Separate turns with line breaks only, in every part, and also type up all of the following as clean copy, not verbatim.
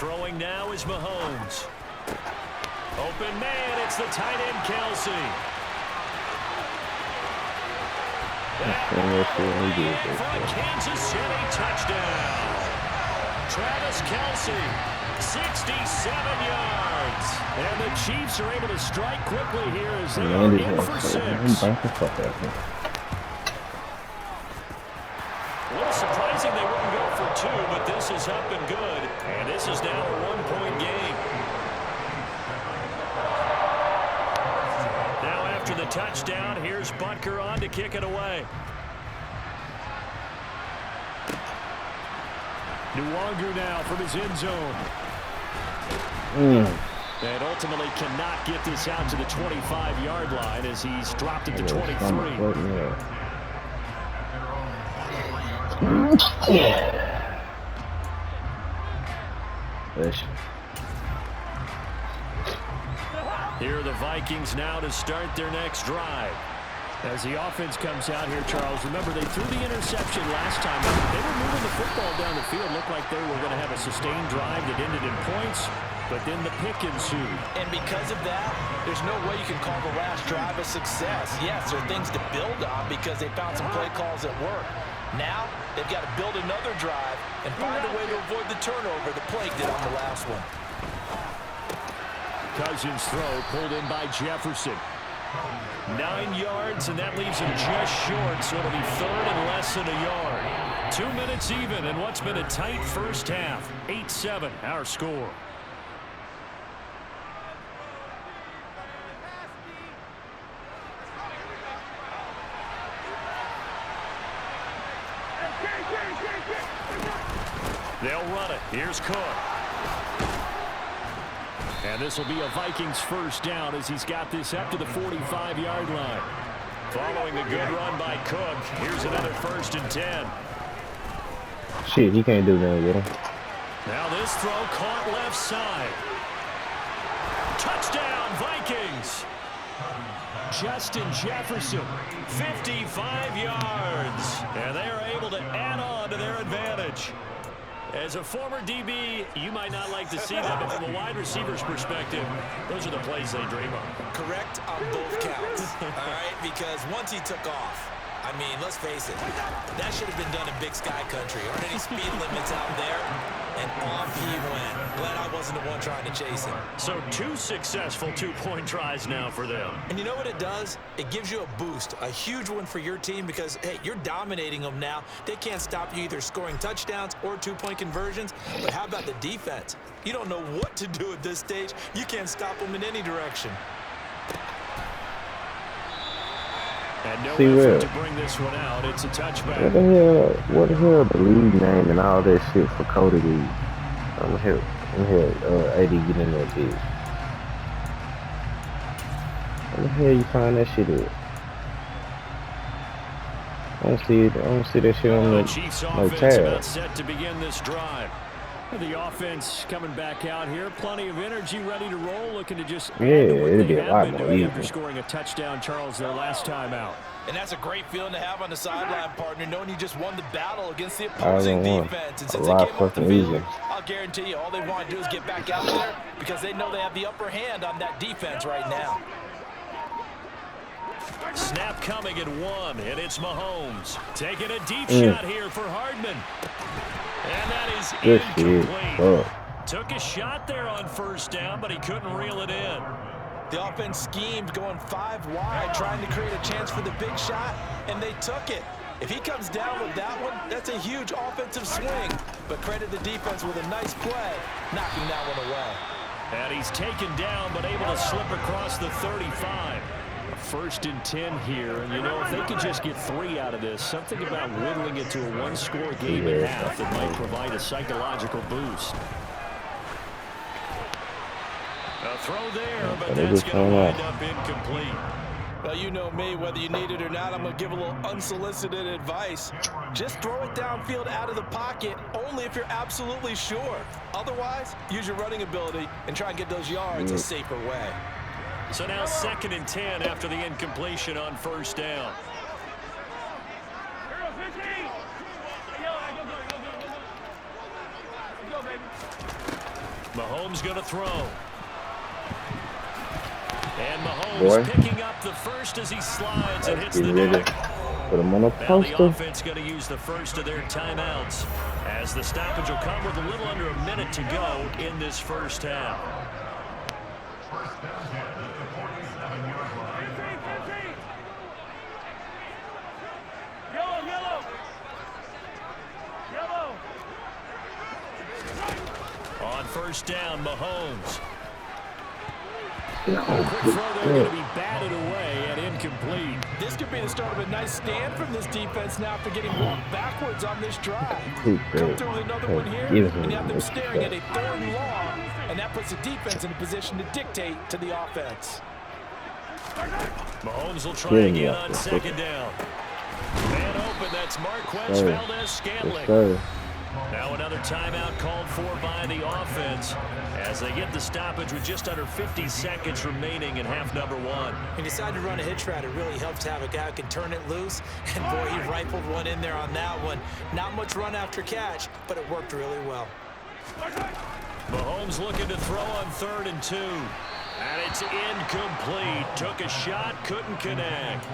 Throwing now is Mahomes. Open man, it's the tight end Kelsey. For a Kansas City touchdown. Travis Kelsey, 67 yards. And the Chiefs are able to strike quickly here as they are in for 6. A little surprising they wouldn't go for 2, but this is up and good. And this is now a 1-point game. Now after the touchdown, here's Butker on to kick it away. Nwangu now from his end zone. And ultimately cannot get this out to the 25-yard line as he's dropped it to 23. Here are the Vikings now to start their next drive. As the offense comes out here, Charles, remember they threw the interception last time. They were moving the football down the field. Looked like they were going to have a sustained drive that ended in points, but then the pick ensued.
And because of that, there's no way you can call the last drive a success. Yes, there are things to build on because they found some play calls that work. Now, they've got to build another drive and find a way to avoid the turnover the Plague did on the last one.
Cousins' throw pulled in by Jefferson. 9 yards, and that leaves him just short, so it'll be third and less than a yard. 2 minutes even in what's been a tight first half. 8-7, our score. They'll run it. Here's Cook. And this will be a Vikings first down as he's got this up to the 45-yard line. Following a good run by Cook, here's another 1st and 10.
Shit, he can't do nothing with him.
Now this throw caught left side. Touchdown, Vikings. Justin Jefferson, 55 yards. And they are able to add on to their advantage. As a former DB, you might not like to see that, but from a wide receiver's perspective, those are the plays they dream of.
Correct on both counts, all right? Because once he took off, I mean, let's face it, that should have been done in Big Sky Country. Aren't any speed limits out there? And off he went. Glad I wasn't the one trying to chase him.
So 2 successful 2-point tries now for them.
And you know what it does? It gives you a boost, a huge one for your team because, hey, you're dominating them now. They can't stop you either scoring touchdowns or 2-point conversions. But how about the defense? You don't know what to do at this stage. You can't stop them in any direction.
And no effort to bring this one out. It's a touchback.
What the hell the league name and all that shit for Cody League? I'm here AD get in there, bitch. Where the hell you find that shit at? I don't see that shit on the
Chiefs
no
offense
tab.
about set to begin this drive. The offense coming back out here, plenty of energy, ready to roll, looking to just
it'll be a lot more easy
after scoring a touchdown, Charles, their last time out.
And that's a great feeling to have on the sideline, partner, knowing you just won the battle against the opposing defense. And since they came off the field, I'll guarantee you all they want to do is get back out there because they know they have the upper hand on that defense right now.
Snap coming at 1, and it's Mahomes. Taking a deep shot here for Hardman. And that is incomplete. Took a shot there on first down, but he couldn't reel it in.
The offense schemed going 5 wide, trying to create a chance for the big shot, and they took it. If he comes down with that one, that's a huge offensive swing. But credit the defense with a nice play, knocking that one away.
And he's taken down, but able to slip across the 35. A 1st and 10 here, and you know, if they could just get 3 out of this, something about whittling it to a 1-score game at half that might provide a psychological boost. A throw there, but that's going to wind up incomplete.
Well, you know me, whether you need it or not, I'm going to give a little unsolicited advice. Just throw it downfield out of the pocket, only if you're absolutely sure. Otherwise, use your running ability and try and get those yards a safer way.
So now 2nd and 10 after the incompletion on first down. Mahomes going to throw. And Mahomes
Boy.
picking up the first as he slides and hits the
Ready.
deck.
Put him on a
Now the
poster.
offense going to use the first of their timeouts as the stoppage will come with a little under a minute to go in this first half. On first down, Mahomes. Quick throw there going to be batted away and incomplete.
This could be the start of a nice stand from this defense now after getting walked backwards on this drive.
Too
Come
great.
through with another one here, and you have them staring at a 3rd and long, and that puts the defense in a position to dictate to the offense.
Mahomes will try again on second down. Man open, that's Marquez Valdez-Scantling.
Yes,
Now another timeout called for by the offense as they get the stoppage with just under 50 seconds remaining in half number 1.
He decided to run a hitch route. It really helps to have a guy who can turn it loose. And, boy, he rifled one in there on that one. Not much run after catch, but it worked really well.
Mahomes looking to throw on 3rd and 2. And it's incomplete. Took a shot, couldn't connect.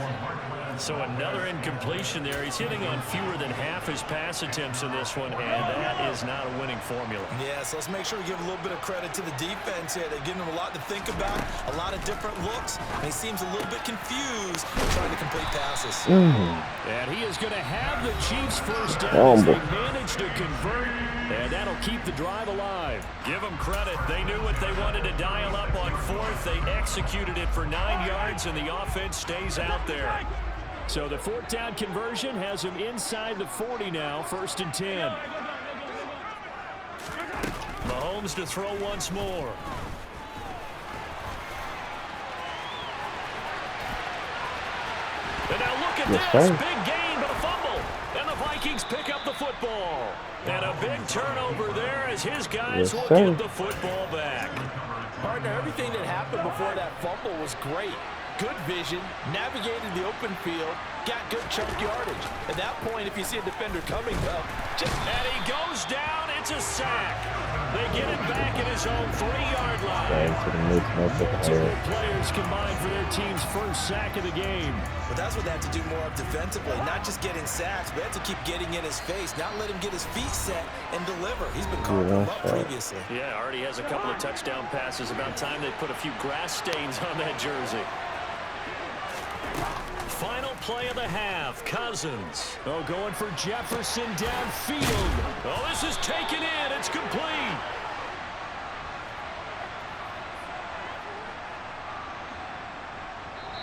So another incompletion there. He's hitting on fewer than half his pass attempts in this one, and that is not a winning formula.
Yeah, so let's make sure we give a little bit of credit to the defense here. They're giving him a lot to think about, a lot of different looks, and he seems a little bit confused trying to complete passes.
And he is going to have the Chiefs first down as they manage to convert, and that'll keep the drive alive. Give them credit. They knew what they wanted to dial up on 4th. They executed it for 9 yards, and the offense stays out there. So the 4th down conversion has him inside the 40 now, 1st and 10. Mahomes to throw once more. And now look at this. Big gain, but a fumble. And the Vikings pick up the football. And a big turnover there as his guys will get the football back.
Partner, everything that happened before that fumble was great. Good vision, navigated the open field, got good chunk yardage. At that point, if you see a defender coming, though,
and he goes down. It's a sack. They get it back at his own 3-yard line. Two players combined for their team's first sack of the game.
But that's what they have to do more of defensively, not just getting sacks, but they have to keep getting in his face, not let him get his feet set and deliver. He's been carving him up previously.
Yeah, already has a couple of touchdown passes. About time they put a few grass stains on that jersey. Final play of the half, Cousins. Oh, going for Jefferson downfield. Oh, this is taken in. It's complete.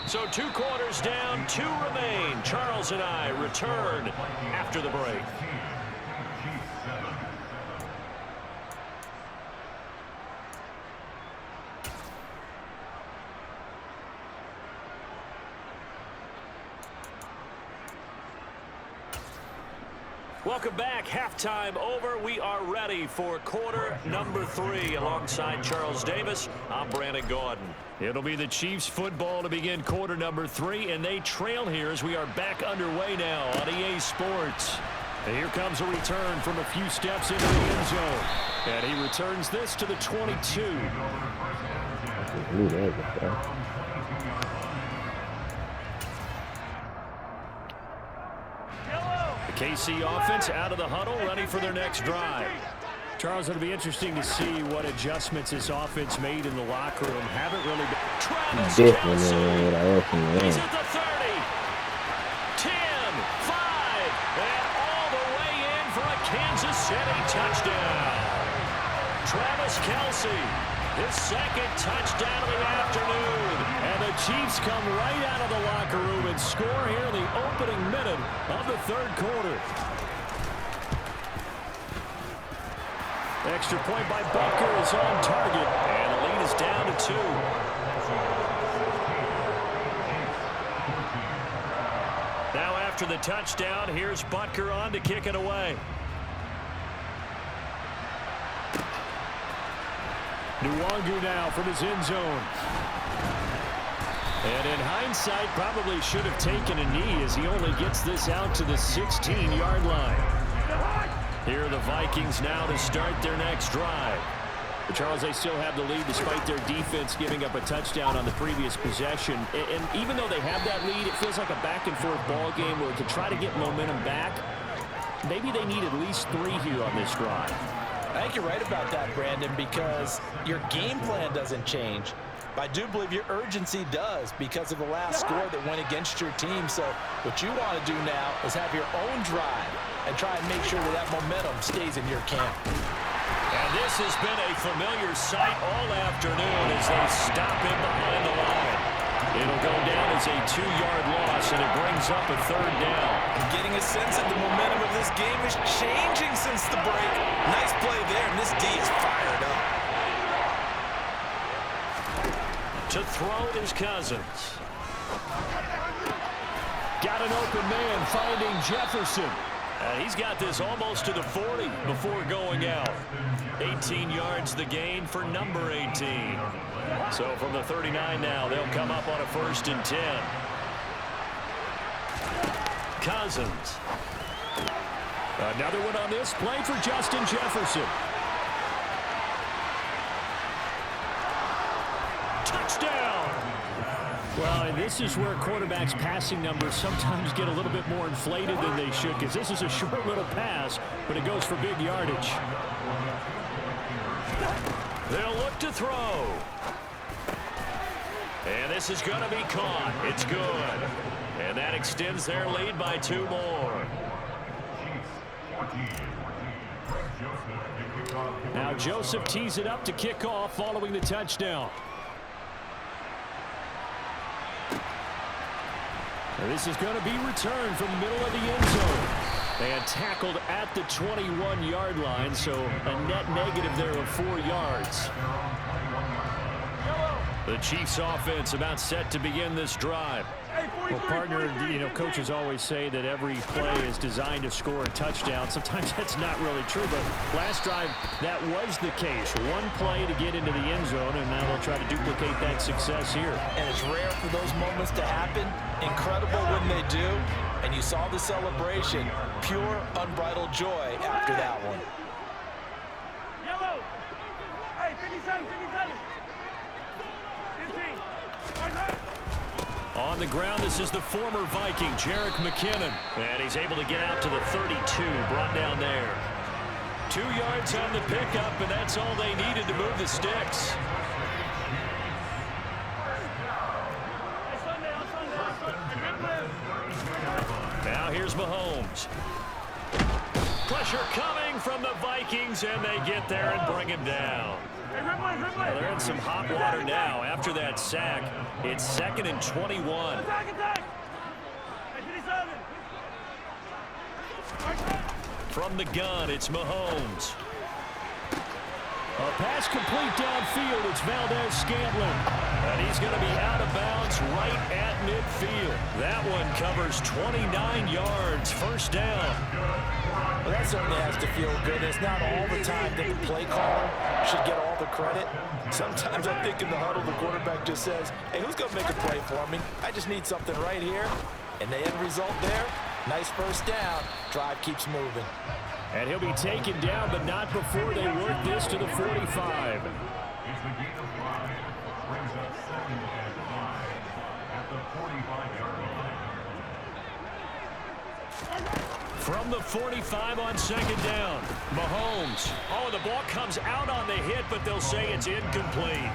So 2 quarters down, 2 remain. Charles and I return after the break. Welcome back. Halftime over. We are ready for quarter number 3. Alongside Charles Davis, I'm Brandon Gordon. It'll be the Chiefs football to begin quarter number 3, and they trail here as we are back underway now on EA Sports. And here comes a return from a few steps into the end zone. And he returns this to the 22. KC offense out of the huddle, ready for their next drive. Charles, it'll be interesting to see what adjustments this offense made in the locker room. Haven't really been. Travis Kelce. He's at the 30. 10, 5, and all the way in for a Kansas City touchdown. Travis Kelce, his 2nd touchdown of the afternoon. And the Chiefs come right out of the locker room and score here in the opening minute of the 3rd quarter. Extra point by Butker is on target, and the lead is down to 2. Now after the touchdown, here's Butker on to kick it away. Nwangu now from his end zone. And in hindsight, probably should have taken a knee as he only gets this out to the 16-yard line. Here are the Vikings now to start their next drive. But Charles, they still have the lead despite their defense giving up a touchdown on the previous possession. And even though they have that lead, it feels like a back-and-forth ball game where to try to get momentum back, maybe they need at least 3 here on this drive.
I think you're right about that, Brandon, because your game plan doesn't change. I do believe your urgency does because of the last score that went against your team. So what you want to do now is have your own drive and try and make sure that that momentum stays in your camp.
And this has been a familiar sight all afternoon as they stop him behind the line. It'll go down as a 2-yard loss, and it brings up a 3rd down.
I'm getting a sense that the momentum of this game is changing since the break. Nice play there, and this D is fired up.
To throw is Cousins. Got an open man finding Jefferson. He's got this almost to the 40 before going out. 18 yards the gain for number 18. So from the 39 now, they'll come up on a 1st and 10. Cousins. Another one on this play for Justin Jefferson. Touchdown! Well, and this is where quarterbacks' passing numbers sometimes get a little bit more inflated than they should, because this is a short little pass, but it goes for big yardage. They'll look to throw. And this is going to be caught. It's good. And that extends their lead by 2 more. Now Joseph tees it up to kick off following the touchdown. And this is going to be returned from the middle of the end zone. And tackled at the 21-yard line, so a net negative there of 4 yards. The Chiefs offense about set to begin this drive. Well, partner, coaches always say that every play is designed to score a touchdown. Sometimes that's not really true, but last drive, that was the case. 1 play to get into the end zone, and now they'll try to duplicate that success here.
And it's rare for those moments to happen. Incredible when they do. And you saw the celebration. Pure, unbridled joy after that one.
Yellow! Hey, 57, 57! 15!
On the ground, this is the former Viking, Jerick McKinnon. And he's able to get out to the 32, brought down there. 2 yards on the pickup, and that's all they needed to move the sticks. Now here's Mahomes. Pressure coming from the Vikings, and they get there and bring him down. Well, they're in some hot water now. After that sack, it's 2nd and 21. From the gun, it's Mahomes. A pass complete downfield. It's Valdez-Scantling. And he's going to be out of bounds right at midfield. That one covers 29 yards. 1st down.
Well, that certainly has to feel good. It's not all the time that the play caller should get all the credit. Sometimes I think in the huddle, the quarterback just says, hey, who's going to make a play for me? I just need something right here. And the end result there, nice 1st down. Drive keeps moving.
And he'll be taken down, but not before they work this to the 45. From the 45 on 2nd down, Mahomes. Oh, the ball comes out on the hit, but they'll say it's incomplete.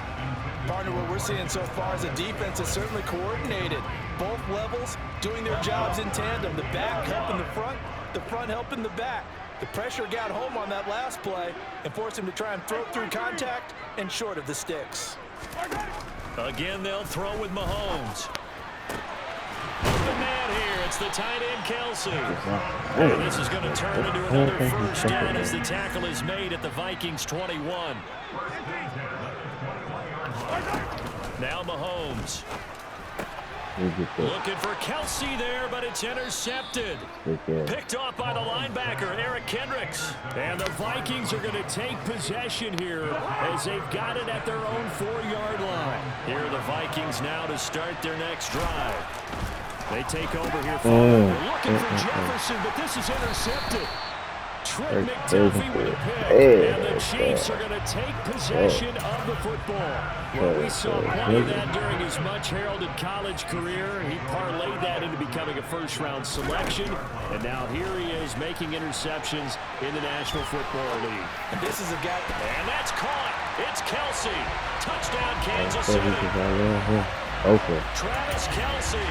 Partner, what we're seeing so far is a defense is certainly coordinated. Both levels doing their jobs in tandem. The back helping the front helping the back. The pressure got home on that last play and forced him to try and throw through contact and short of the sticks.
Again, they'll throw with Mahomes. Open man here. It's the tight end, Kelsey. And this is going to turn into another 1st down as the tackle is made at the Vikings' 21. Now Mahomes. Looking for Kelsey there, but it's intercepted. Picked off by the linebacker, Eric Kendricks. And the Vikings are going to take possession here as they've got it at their own 4-yard line. Here are the Vikings now to start their next drive. They take over here. They're looking for Jefferson, but this is intercepted. Trent McDuffie with a pick, and the Chiefs are going to take possession of the football. Well, we saw plenty of that during his much-heralded college career. He parlayed that into becoming a first-round selection, and now here he is making interceptions in the National Football League.
And this is a guy,
and that's caught. It's Kelsey. Touchdown, Kansas City. Travis Kelsey,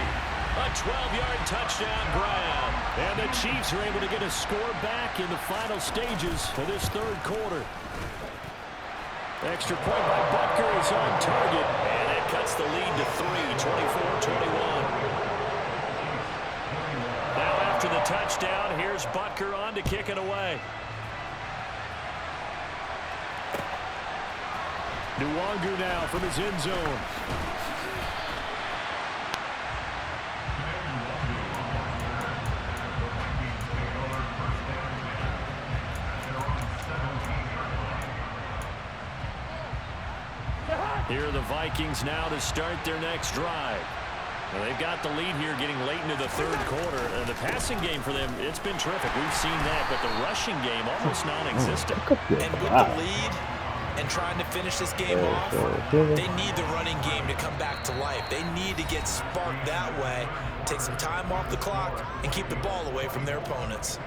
a 12-yard touchdown grab. And the Chiefs are able to get a score back in the final stages of this third quarter. Extra point by Butker is on target, and it cuts the lead to 3, 24-21. Now after the touchdown, here's Butker on to kick it away. Nwangu now from his end zone. Here are the Vikings now to start their next drive. Well, they've got the lead here getting late into the third quarter. The passing game for them, it's been terrific. We've seen that, but the rushing game almost non-existent.
And with the lead and trying to finish this game off, they need the running game to come back to life. They need to get sparked that way, take some time off the clock, and keep the ball away from their opponents.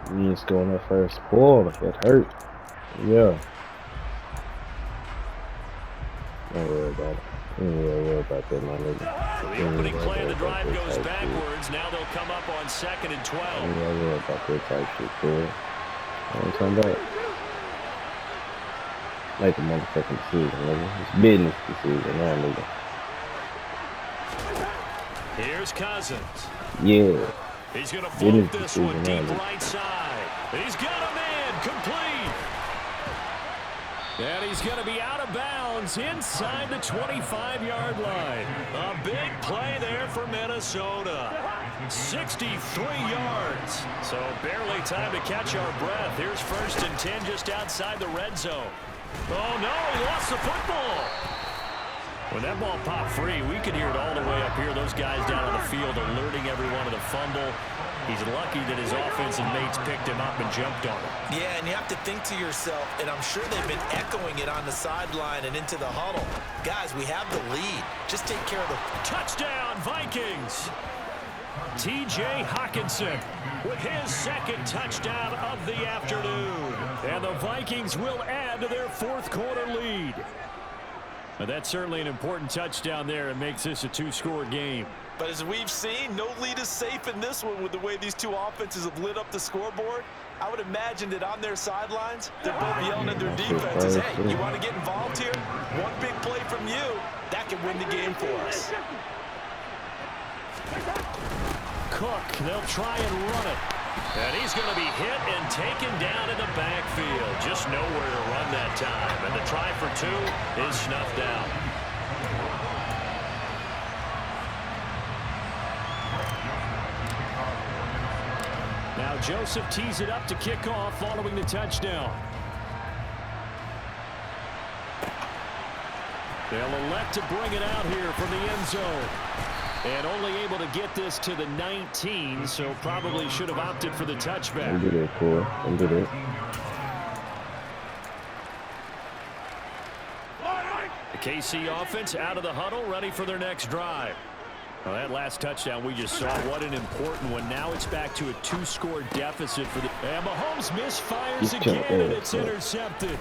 We ain't scoring that first ball. That hurt. Yeah. Don't worry about it. Don't worry about that, my nigga.
So the opening play of the drive goes backwards. Now they'll come up on 2nd and 12.
Don't worry about that type shit, kid. You know what I'm talking about? Like the motherfucking decision, nigga. It's business decision, now, nigga.
Here's Cousins.
Yeah.
He's going to float this one deep right side. He's got a man complete. And he's going to be out of bounds inside the 25-yard line. A big play there for Minnesota. 63 yards. So barely time to catch our breath. Here's 1st and 10 just outside the red zone. Oh, no, he lost the football. When that ball popped free, we could hear it all the way up here. Those guys down on the field alerting everyone of the fumble. He's lucky that his offensive mates picked him up and jumped on him.
Yeah, and you have to think to yourself, and I'm sure they've been echoing it on the sideline and into the huddle. Guys, we have the lead. Just take care of the...
Touchdown, Vikings! T.J. Hockenson with his 2nd touchdown of the afternoon. And the Vikings will add to their 4th quarter lead. But that's certainly an important touchdown there. It makes this a 2-score game.
But as we've seen, no lead is safe in this one with the way these two offenses have lit up the scoreboard. I would imagine that on their sidelines, they're both yelling at their defenses, hey, you want to get involved here? One big play from you, that can win the game for us.
Cook, they'll try and run it. And he's going to be hit and taken down in the backfield. Just nowhere to run that time. And the try for 2 is snuffed out. Now Joseph tees it up to kick off following the touchdown. They'll elect to bring it out here from the end zone. And only able to get this to the 19, so probably should have opted for the touchback.
Don't do that, Cole. Don't do that.
The KC offense out of the huddle, ready for their next drive. Well, that last touchdown we just saw, what an important one. Now it's back to a 2-score deficit for the... And Mahomes misfires again, and it's intercepted.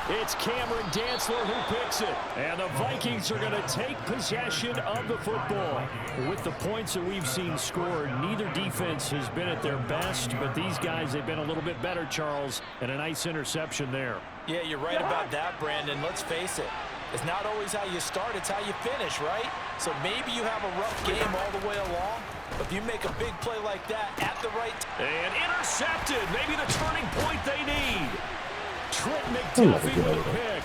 It's Cameron Dantzler who picks it. And the Vikings are going to take possession of the football. With the points that we've seen scored, neither defense has been at their best, but these guys have been a little bit better, Charles, and a nice interception there.
Yeah, you're right about that, Brandon. Let's face it. It's not always how you start, it's how you finish, right? So maybe you have a rough game all the way along, but if you make a big play like that at the right time.
And intercepted, maybe the turning point they need. Trent McDuffie with a pick.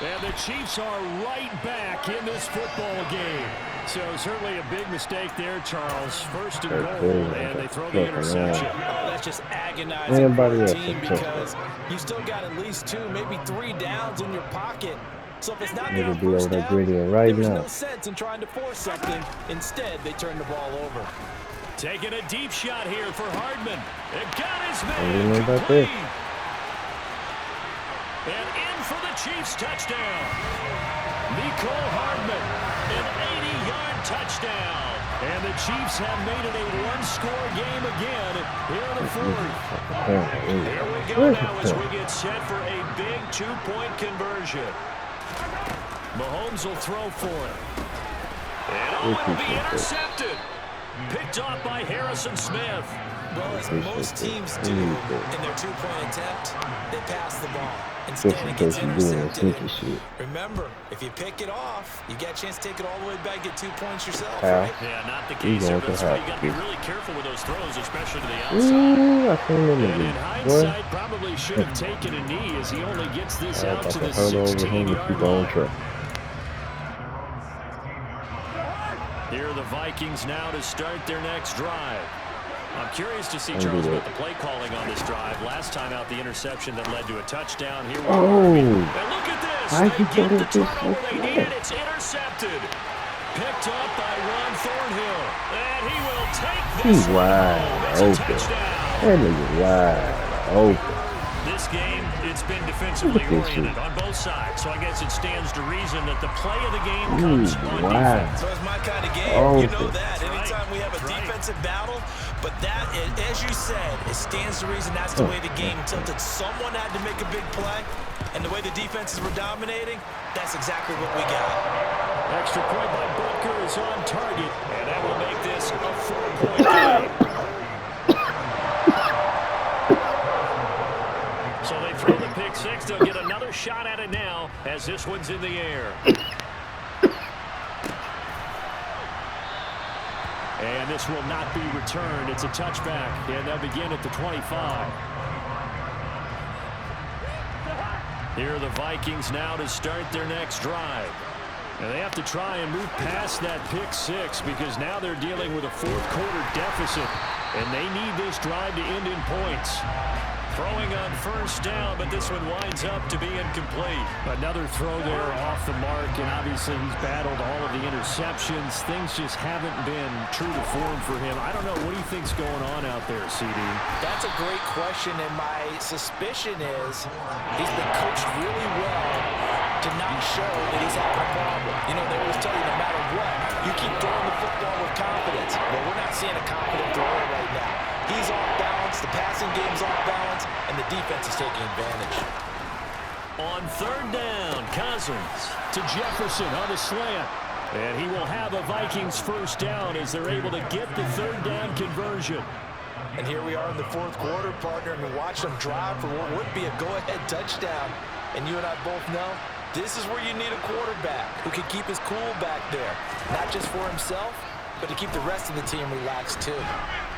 And the Chiefs are right back in this football game. So certainly a big mistake there, Charles. 1st and goal, and they throw the interception.
Oh, that's just agonizing for the team because you still got at least 2, maybe 3 downs in your pocket. So if it's not there
Nigga
on
be over
first
there
down,
grittying right
there was
now.
no sense in trying to force something. Instead, they turned the ball over.
Taking a deep shot here for Hardman. It got his
Don't
man
know about this.
complete. And in for the Chiefs touchdown. Nicole Hardman, an 80-yard touchdown. And the Chiefs have made it a one-score game again here in the fourth. Here we go now as we get set for a big two-point conversion. Mahomes will throw for it. And it will be intercepted. Picked off by Harrison Smith.
Well, as most teams do in their two-point attempt, they pass the ball. Instead, it gets intercepted. Remember, if you pick it off, you get a chance to take it all the way back, get 2 points yourself, right?
Yeah, not the case here. That's why you got to be really careful with those throws, especially to the outside. And in hindsight, probably should have taken a knee as he only gets this out to the 16-yard line. Here are the Vikings now to start their next drive. I'm curious to see, Charles, about the play calling on this drive. Last time out, the interception that led to a touchdown. Here we go. And look at this. They get the turnover they needed. It's intercepted. Picked up by Ron Thornhill. And he will take this
wide open. That nigga wide open.
This game, it's been defensively oriented on both sides, so I guess it stands to reason that the play of the game comes on defense.
So it's my kind of game. You know that. Anytime we have a defensive battle, but that, as you said, it stands to reason that's the way the game tilted. Someone had to make a big play, and the way the defenses were dominating, that's exactly what we got.
Extra point by Butker is on target, and that will make this a 4-point game. So they throw the pick six. They'll get another shot at it now as this one's in the air. And this will not be returned. It's a touchback, and they'll begin at the 25. Here are the Vikings now to start their next drive. And they have to try and move past that pick six because now they're dealing with a fourth-quarter deficit, and they need this drive to end in points. Throwing on first down, but this one winds up to be incomplete. Another throw there off the mark, and obviously he's battled all of the interceptions. Things just haven't been true to form for him. I don't know. What do you think's going on out there, CD?
That's a great question, and my suspicion is he's been coached really well to not show that he's having a problem. You know, they always tell you no matter what, you keep throwing the football with confidence. But we're not seeing a confident thrower right now. He's off balance, the passing game's off balance, and the defense is taking advantage.
On third down, Cousins to Jefferson on the slant. And he will have a Vikings first down as they're able to get the third down conversion.
And here we are in the fourth quarter, partner, and watch them drive for what would be a go-ahead touchdown. And you and I both know this is where you need a quarterback who can keep his cool back there, not just for himself, but to keep the rest of the team relaxed too.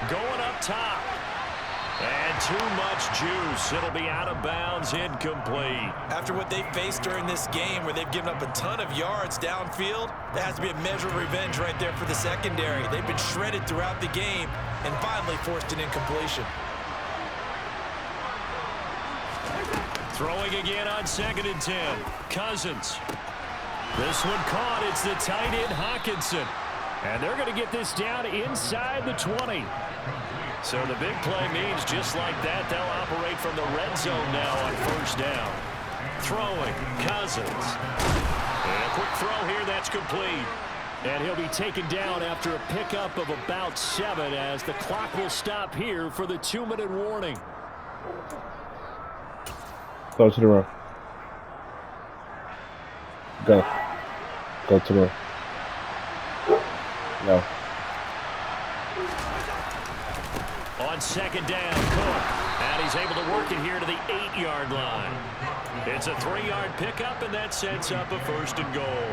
Going up top. And too much juice. It'll be out of bounds, incomplete.
After what they faced during this game where they've given up a ton of yards downfield, there has to be a measure of revenge right there for the secondary. They've been shredded throughout the game and finally forced an incompletion.
Throwing again on 2nd and 10. Cousins. This one caught. It's the tight end Hawkinson. And they're going to get this down inside the 20. So the big play means just like that, they'll operate from the red zone now on first down. Throwing, Cousins. And a quick throw here, that's complete. And he'll be taken down after a pickup of about 7 as the clock will stop here for the 2-minute warning.
Go to the run. Go. Go to the run. No.
On 2nd down, Cook. And he's able to work it here to the 8-yard line. It's a 3-yard pickup, and that sets up a 1st and goal.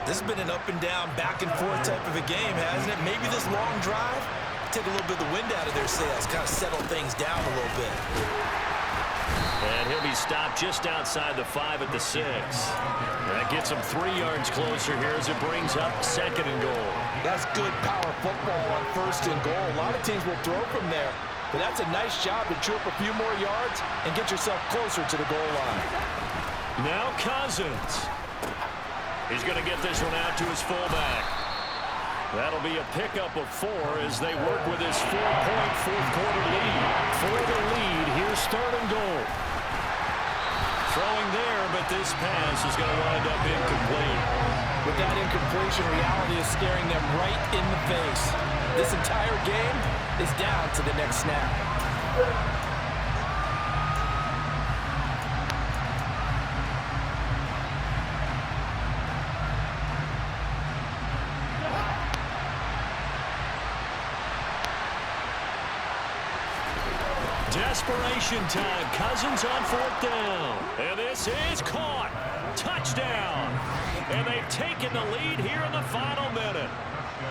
This has been an up-and-down, back-and-forth type of a game, hasn't it? Maybe this long drive take a little bit of the wind out of their sails, kind of settle things down a little bit.
And he'll be stopped just outside the 5 at the 6. That gets him 3 yards closer here as it brings up 2nd and goal.
That's good power football on 1st and goal. A lot of teams will throw from there, but that's a nice job to chew up a few more yards and get yourself closer to the goal line.
Now Cousins. He's going to get this one out to his fullback. That'll be a pickup of 4 as they work with his 4-point fourth-quarter lead. For the lead, here's third and goal. Throwing there, but this pass is going to wind up incomplete.
With that incompletion, reality is staring them right in the face. This entire game is down to the next snap.
Desperation time. Cousins on 4th down. And this is caught. Touchdown. And they've taken the lead here in the final minute.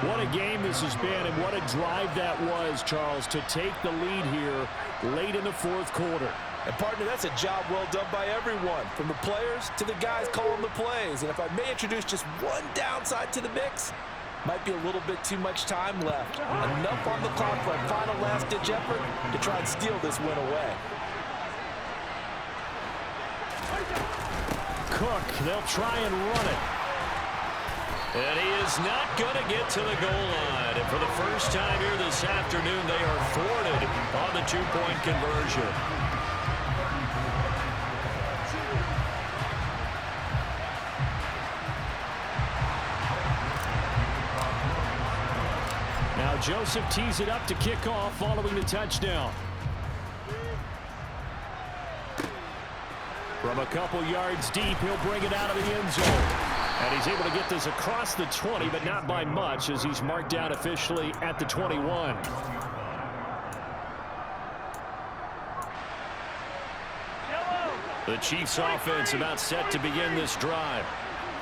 What a game this has been, and what a drive that was, Charles, to take the lead here late in the fourth quarter.
And, partner, that's a job well done by everyone, from the players to the guys calling the plays. And if I may introduce just one downside to the mix, might be a little bit too much time left. Enough on the clock for a final last-ditch effort to try and steal this win away.
Cook, they'll try and run it. And he is not going to get to the goal line. And for the first time here this afternoon, they are thwarted on the two-point conversion. Now Joseph tees it up to kick off following the touchdown. From a couple yards deep, he'll bring it out of the end zone. And he's able to get this across the 20, but not by much, as he's marked down officially at the 21. The Chiefs offense about set to begin this drive.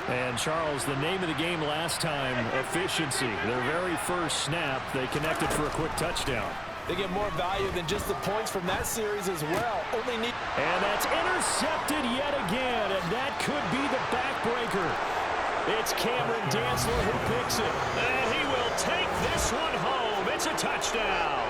And, Charles, the name of the game last time, efficiency. Their very first snap, they connected for a quick touchdown.
They get more value than just the points from that series as well.
And that's intercepted yet again, and that could be the backbreaker. It's Cameron Dantzler who picks it. And he will take this one home. It's a touchdown.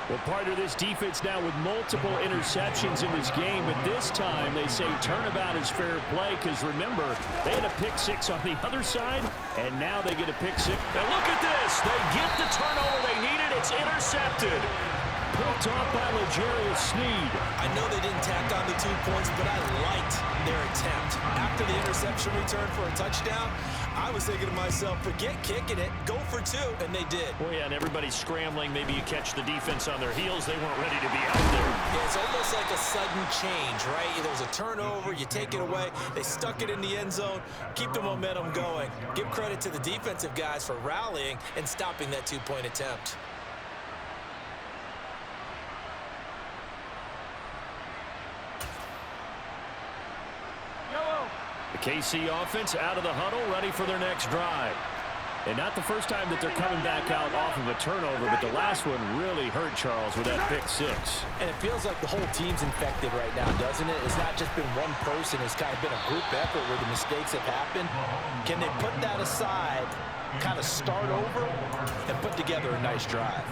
Well, part of this defense now with multiple interceptions in this game, but this time they say turnabout is fair play because, remember, they had a pick 6 on the other side, and now they get a pick 6. And look at this. They get the turnover they needed. It's intercepted. Picked off by L'Jarius Sneed.
I know they didn't tack on the 2 points, but I liked their attempt. After the interception return for a touchdown, I was thinking to myself, forget kicking it, go for 2, and they did.
Well, yeah, and everybody's scrambling. Maybe you catch the defense on their heels. They weren't ready to be out there.
Yeah, it's almost like a sudden change, right? There was a turnover, you take it away, they stuck it in the end zone, keep the momentum going. Give credit to the defensive guys for rallying and stopping that 2-point attempt.
The KC offense out of the huddle, ready for their next drive. And not the first time that they're coming back out off of a turnover, but the last one really hurt, Charles, with that pick 6.
And it feels like the whole team's infected right now, doesn't it? It's not just been one person. It's kind of been a group effort where the mistakes have happened. Can they put that aside, kind of start over, and put together a nice drive?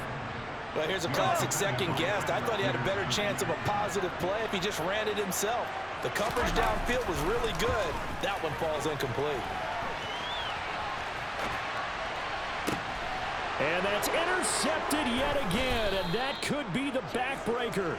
Well, here's a classic second guess. I thought he had a better chance of a positive play if he just ran it himself. The coverage downfield was really good. That one falls incomplete.
And that's intercepted yet again, and that could be the backbreaker.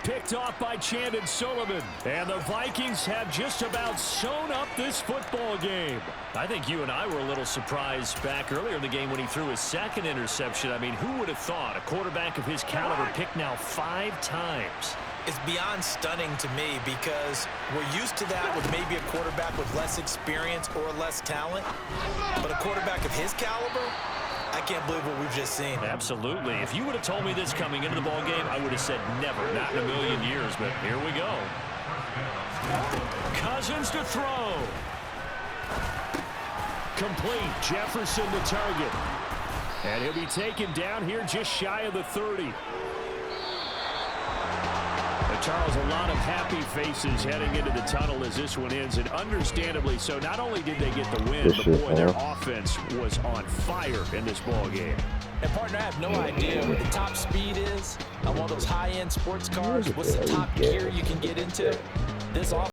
Picked off by Chandon Sullivan. And the Vikings have just about sewn up this football game. I think you and I were a little surprised back earlier in the game when he threw his second interception. I mean, who would have thought a quarterback of his caliber picked now 5 times?
It's beyond stunning to me because we're used to that with maybe a quarterback with less experience or less talent. But a quarterback of his caliber, I can't believe what we've just seen.
Absolutely. If you would have told me this coming into the ballgame, I would have said never, not in a million years. But here we go. Cousins to throw. Complete. Jefferson the target. And he'll be taken down here just shy of the 30. Charles, a lot of happy faces heading into the tunnel as this one ends, and understandably so. Not only did they get the win, but boy, their offense was on fire in this ball game.
And, partner, I have no idea what the top speed is on one of those high-end sports cars. What's the top gear you can get into? This offense